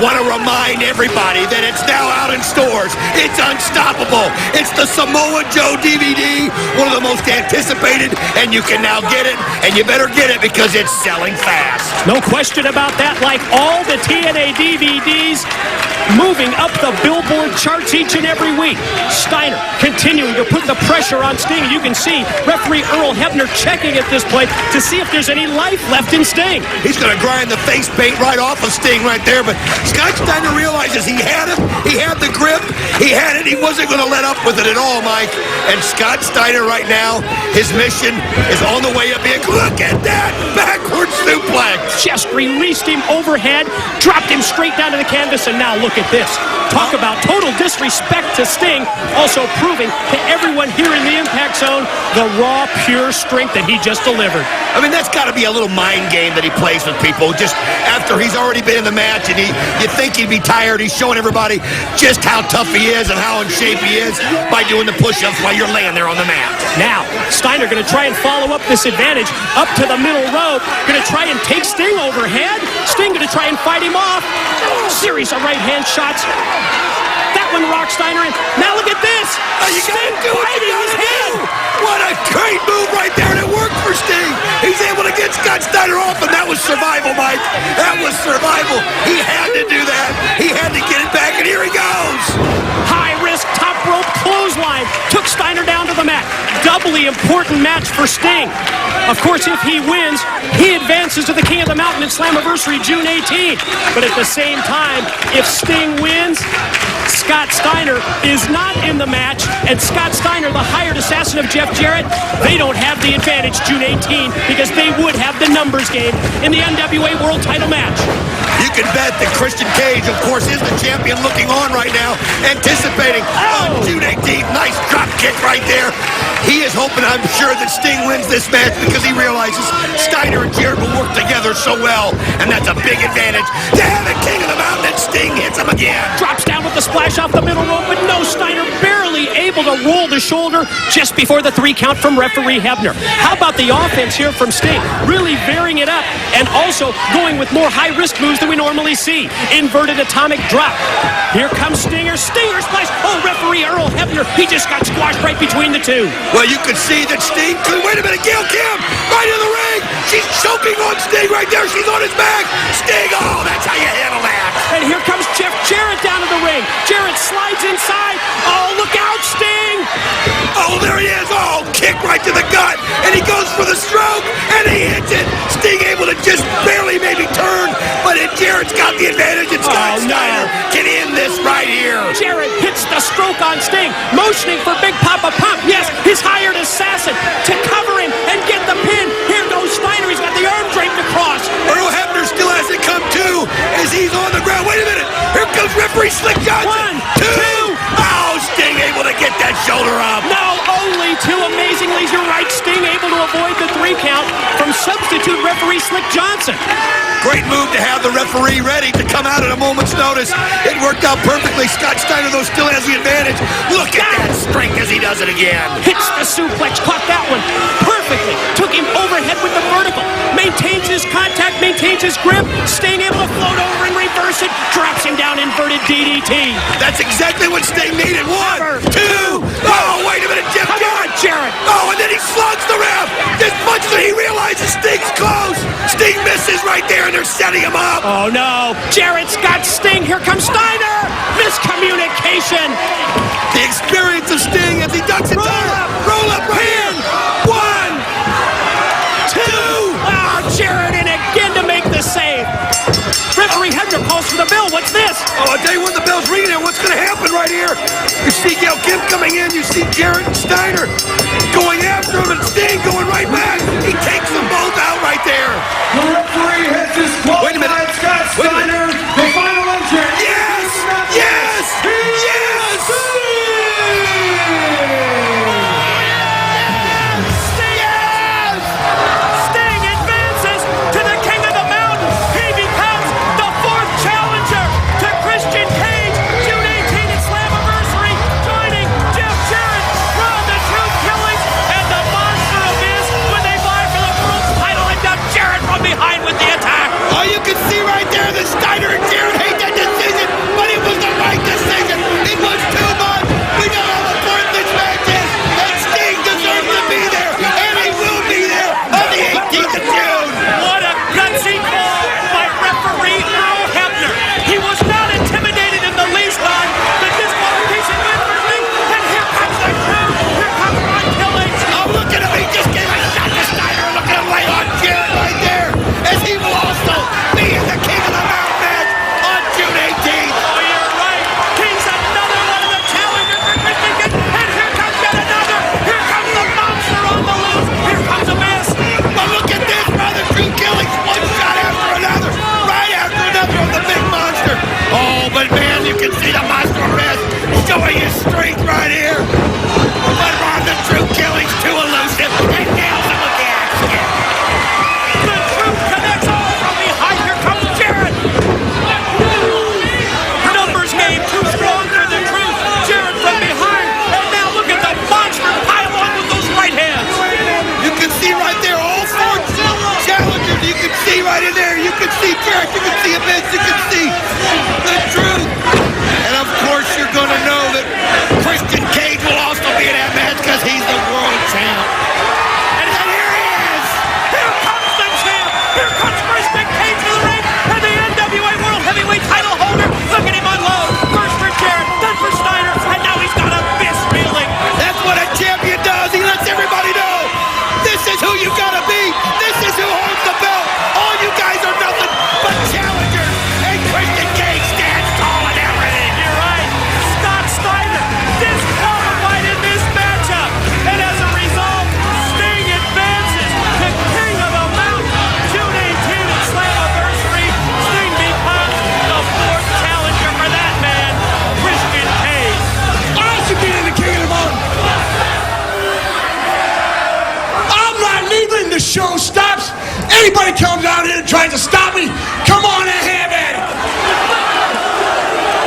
Want to remind everybody that it's now out in stores. It's unstoppable. It's the Samoa Joe DVD, one of the most anticipated, and you can now get it, and you better get it because it's selling fast. No question about that. Like all the TNA DVDs, moving up the Billboard charts each and every week. Steiner continuing to put the pressure on Sting. You can see referee Earl Hebner checking at this point to see if there's any life left in Sting. He's going to grind the face paint right off of Sting right there, but Scott Steiner realizes he had him, he had the grip, he had it, he wasn't going to let up with it at all, Mike. And Scott Steiner right now, his mission is on the way up here. Look at that backward suplex. Just released him overhead, dropped him straight down to the canvas, and now look at this. Talk about total disrespect to Sting, also proving to everyone here in the Impact Zone the raw, pure strength that he just delivered. I mean, that's got to be a little mind game that he plays with people just after he's already been in the match, and you think he'd be tired. He's showing everybody just how tough he is and how in shape he is by doing the push-ups while you're laying there on the mat. Now, Steiner going to try and follow up this advantage up to the middle rope. Going to try and take Sting overhead. Sting going to try and fight him off. Series of right-hand shots. That one rocked Steiner in. Now look at this. Sting fighting his head. What a great move right there, and it worked for Sting. He's able to get Scott Steiner off, and that was survival, Mike. That was survival. He had to do that. He had to get it back, and here he goes. High-risk top rope clothesline took Steiner down to the mat. Doubly important match for Sting. Of course, if he wins, he advances to the King of the Mountain at Slammiversary June 18th. But at the same time, if Sting wins, Scott Steiner is not in the match, and Scott Steiner, the hired assassin of Jeff Jarrett, they don't have the advantage June 18 because they would have the numbers game in the NWA World Title match. You can bet that Christian Cage, of course, is the champion looking on right now, anticipating on June 18th. Nice drop kick right there. He is hoping, I'm sure, that Sting wins this match because he realizes Steiner and Jarrett will work together so well, and that's a big advantage to have a King of the Mountain, and Sting hits him again. Drops down with the splash off the middle rope, but no, Steiner barely able to roll the shoulder just before the 3 count from referee Hebner. How about the offense here from Sting? Really varying it up and also going with more high-risk moves than we normally see. Inverted atomic drop. Here comes Stinger. Stinger splash. Oh, referee Earl Hebner, he just got squashed right between the two. Well, you could see that Sting could. Wait a minute, Gail Kim, right in the ring. She's choking on Sting right there. She's on his back. Sting, oh, that's how you handle that. And here comes Jeff Jarrett down to the ring. Jarrett slides inside. Oh, look out, Sting. Oh, there he is. Oh, kick right to the gut. And he goes for the stroke, and he hits it. Sting able to just barely maybe turn, but Jarrett's got the advantage, and Scott Steiner can end this right here. Jarrett hits the stroke on Sting, motioning for Big Papa Pump. Yes, his hired assassin to cover him and get the pin. Here goes Steiner. He's got the arm draped across. Earl Hebner still hasn't come to as he's on the ground. Wait a minute. Here comes referee Slick Johnson. 1, 2. Oh, Sting able to get that shoulder up. No, only 2. Amazingly, you're right. Sting able to avoid the 3 count from substitute referee Slick Johnson. Great move to have the referee ready to come out at a moment's notice. It worked out perfectly. Scott Steiner, though, still has the advantage. Look at that strength as he does it again. Hits the suplex, caught that one perfectly. Took him overhead with the vertical. Maintains his contact, maintains his grip. Sting able to float over and reverse it. Drops him down, inverted DDT. That's exactly what Sting needed. 1, 2. Oh, wait a minute, Jeff Jarrett. Oh, and then he slugs the ref. Just punches it. He realizes Sting's close. Sting misses right there, and they're setting him up. Oh, no. Jarrett's got Sting. Here comes Steiner. Miscommunication. The experience of Sting as he ducks it down. Roll up right here. 1, 2. Oh, Jarrett in again to make the save. Referee Hebner calls for the bell. What's this? Oh, I'll tell you what, the bell's ringing there. What's going to happen right here? You see Gail Kim coming in. You see Jarrett and Steiner going after him, and Sting going right back. He takes them both out right there. The referee has disqualified Scott Steiner. The final entrant. Yes! Yes! Yes! Sting advances to the King of the Mountain. He becomes the 4th challenger to Christian Cage. June 18th at Slammiversary, joining Jeff Jarrett, Ron the Truth Killings, and the Monster Abyss when they vie for the world title, and now Jarrett from behind with the attack. Oh, you can see right there that Steiner and Jarrett hate that decision, but it was the right decision. It was too much. Anybody comes out here and tries to stop me, come on and have at it.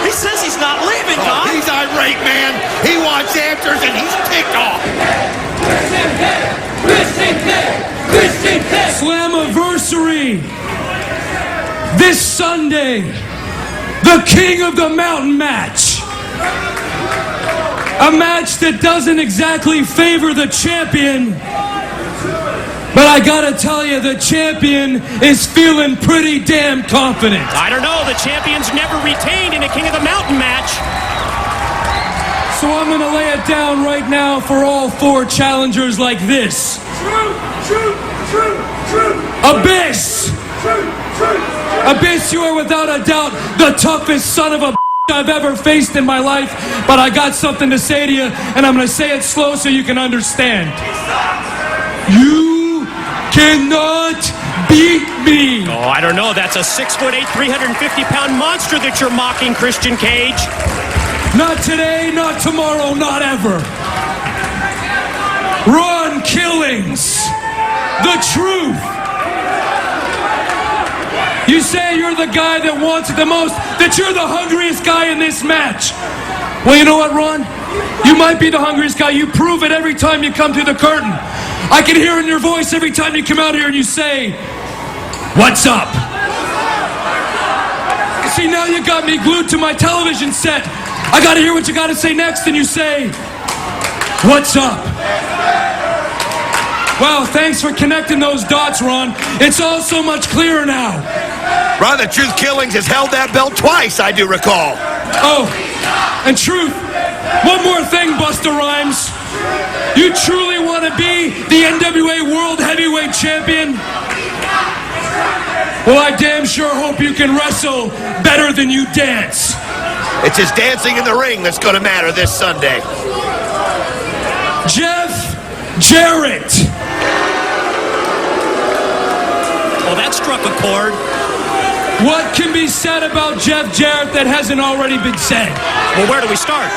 He says he's not leaving, Don. He's irate, man. He wants answers and he's ticked off. Slammiversary. This Sunday, the King of the Mountain match. A match that doesn't exactly favor the champion. But I gotta tell you, the champion is feeling pretty damn confident. I don't know. The champion's never retained in a King of the Mountain match. So I'm gonna lay it down right now for all 4 challengers like this. Abyss! Abyss, you are without a doubt the toughest son of a I've ever faced in my life, but I got something to say to you, and I'm gonna say it slow so you can understand. You cannot beat me! Oh, I don't know. That's a 6'8", 350-pound monster that you're mocking, Christian Cage. Not today, not tomorrow, not ever. Ron Killings, the truth. You say you're the guy that wants it the most, that you're the hungriest guy in this match. Well, you know what, Ron? You might be the hungriest guy. You prove it every time you come through the curtain. I can hear in your voice every time you come out here and you say, "What's up?" See, now you got me glued to my television set. I gotta hear what you gotta say next, and you say, "What's up?" Well, thanks for connecting those dots, Ron. It's all so much clearer now. Ron, the Truth Killings has held that belt twice, I do recall. Oh, and Truth, one more thing, Busta Rhymes. You truly want to be the NWA World Heavyweight Champion? Well, I damn sure hope you can wrestle better than you dance. It's his dancing in the ring that's going to matter this Sunday. Jarrett. Well, that struck a chord. What can be said about Jeff Jarrett that hasn't already been said? Well, where do we start?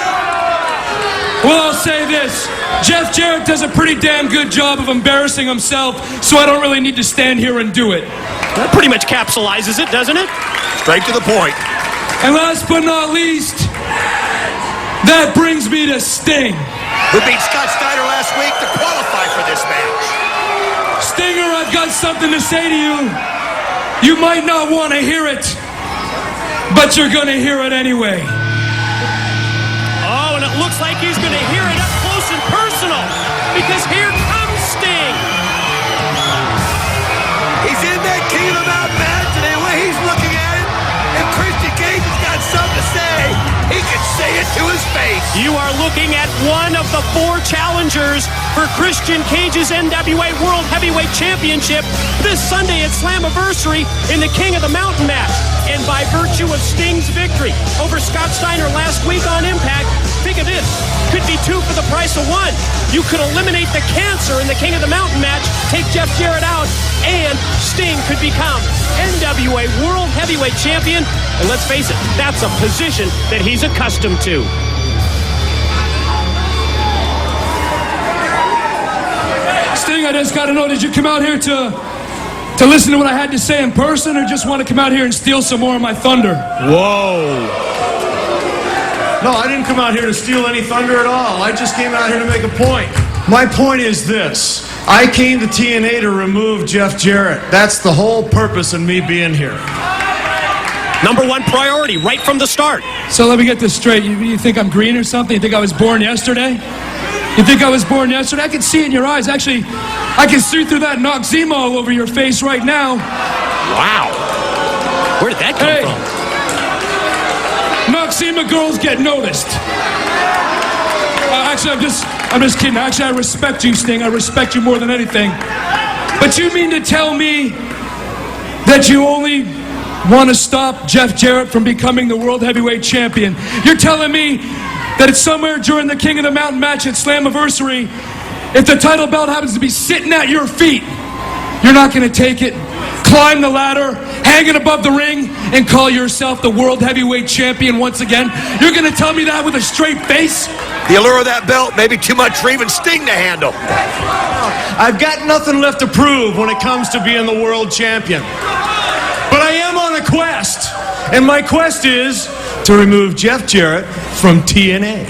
Well, I'll say this. Jeff Jarrett does a pretty damn good job of embarrassing himself, so I don't really need to stand here and do it. That pretty much capsulizes it, doesn't it? Straight to the point. And last but not least, that brings me to Sting. Who beat Scott Steiner last week to qualify for this match. Stinger, I've got something to say to you. You might not want to hear it, but you're going to hear it anyway. Oh, and it looks like he's going to hear it up close and personal, because here comes Sting. He's in that King of the Mountain match, and the way he's looking at it, if Christian Cage has got something to say, he can say it to his face. You are looking at one of the 4 challengers for Christian Cage's NWA World Heavyweight Championship this Sunday at Slammiversary in the King of the Mountain match. And by virtue of Sting's victory over Scott Steiner last week on Impact, think of this, could be 2 for the price of 1. You could eliminate the cancer in the King of the Mountain match, take Jeff Jarrett out, and Sting could become NWA World Heavyweight Champion. And let's face it, that's a position that he's accustomed to. Sting, I just got to know, did you come out here to listen to what I had to say in person, or just want to come out here and steal some more of my thunder? Whoa. No, I didn't come out here to steal any thunder at all. I just came out here to make a point. My point is this. I came to TNA to remove Jeff Jarrett. That's the whole purpose of me being here. Number 1 priority right from the start. So let me get this straight. You think I'm green or something? You think I was born yesterday? You think I was born yesterday? I can see it in your eyes. Actually, I can see through that Noxzema all over your face right now. Wow. Where did that come from? Noxzema girls get noticed. Actually, I'm just kidding. Actually, I respect you, Sting. I respect you more than anything. But you mean to tell me that you only want to stop Jeff Jarrett from becoming the World Heavyweight Champion? You're telling me that it's somewhere during the King of the Mountain match at Slammiversary, if the title belt happens to be sitting at your feet, you're not going to take it? climb the ladder, hang it above the ring, and call yourself the World Heavyweight Champion once again? You're going to tell me that with a straight face? The allure of that belt may be too much for even Sting to handle. I've got nothing left to prove when it comes to being the world champion. But I am on a quest, and my quest is to remove Jeff Jarrett from TNA.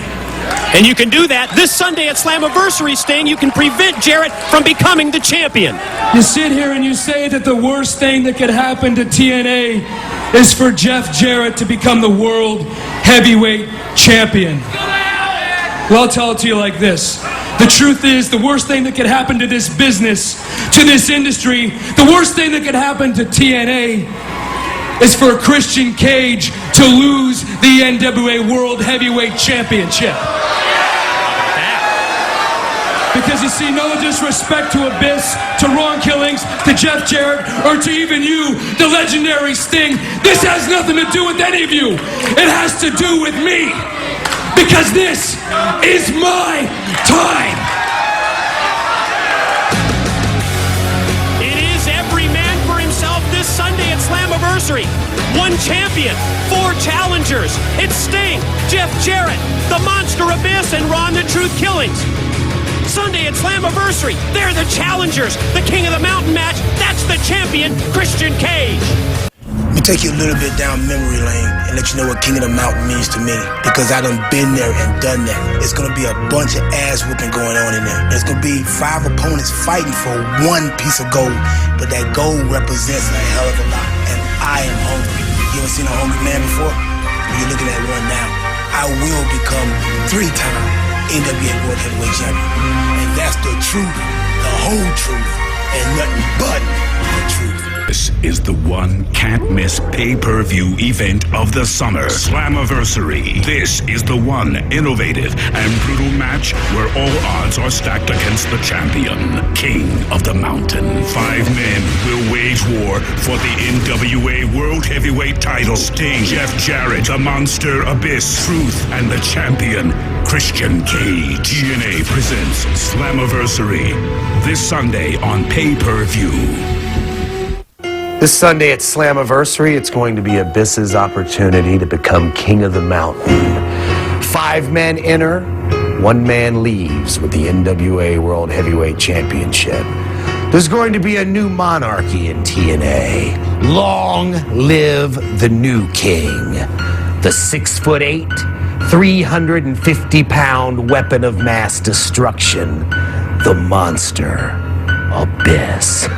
And you can do that this Sunday at Slammiversary, Sting. You can prevent Jarrett from becoming the champion. You sit here and you say that the worst thing that could happen to TNA is for Jeff Jarrett to become the World Heavyweight Champion. Well, I'll tell it to you like this. The truth is, the worst thing that could happen to this business, to this industry, the worst thing that could happen to TNA is for Christian Cage to lose the NWA World Heavyweight Championship. Because you see, no disrespect to Abyss, to Ron Killings, to Jeff Jarrett, or to even you, the legendary Sting, this has nothing to do with any of you. It has to do with me. Because this is my time. It is every man for himself this Sunday at Slammiversary. One champion, 4 challengers. It's Sting, Jeff Jarrett, the Monster Abyss, and Ron the Truth Killings. Sunday at Slammiversary, they're the challengers. The King of the Mountain match, that's the champion, Christian Cage. Let me take you a little bit down memory lane and let you know what King of the Mountain means to me. Because I done been there and done that. It's going to be a bunch of ass whooping going on in there. There's going to be 5 opponents fighting for 1 piece of gold. But that gold represents a hell of a lot. And I am hungry. You ever seen a hungry man before? Well, you're looking at one now. I will become 3-time NWA World Heavyweight Champion. And that's the truth, the whole truth, and nothing but the truth. This is the one can't-miss pay-per-view event of the summer, Slammiversary. This is the one innovative and brutal match where all odds are stacked against the champion, King of the Mountain. 5 men will wage war for the NWA World Heavyweight title. Sting, Jeff Jarrett, the Monster Abyss, Truth, and the champion, Christian Cage. TNA presents Slammiversary this Sunday on pay-per-view. This Sunday at Slammiversary, it's going to be Abyss's opportunity to become King of the Mountain. 5 men enter, 1 man leaves with the NWA World Heavyweight Championship. There's going to be a new monarchy in TNA. Long live the new king. The 6'8", 350-pound weapon of mass destruction, the Monster Abyss.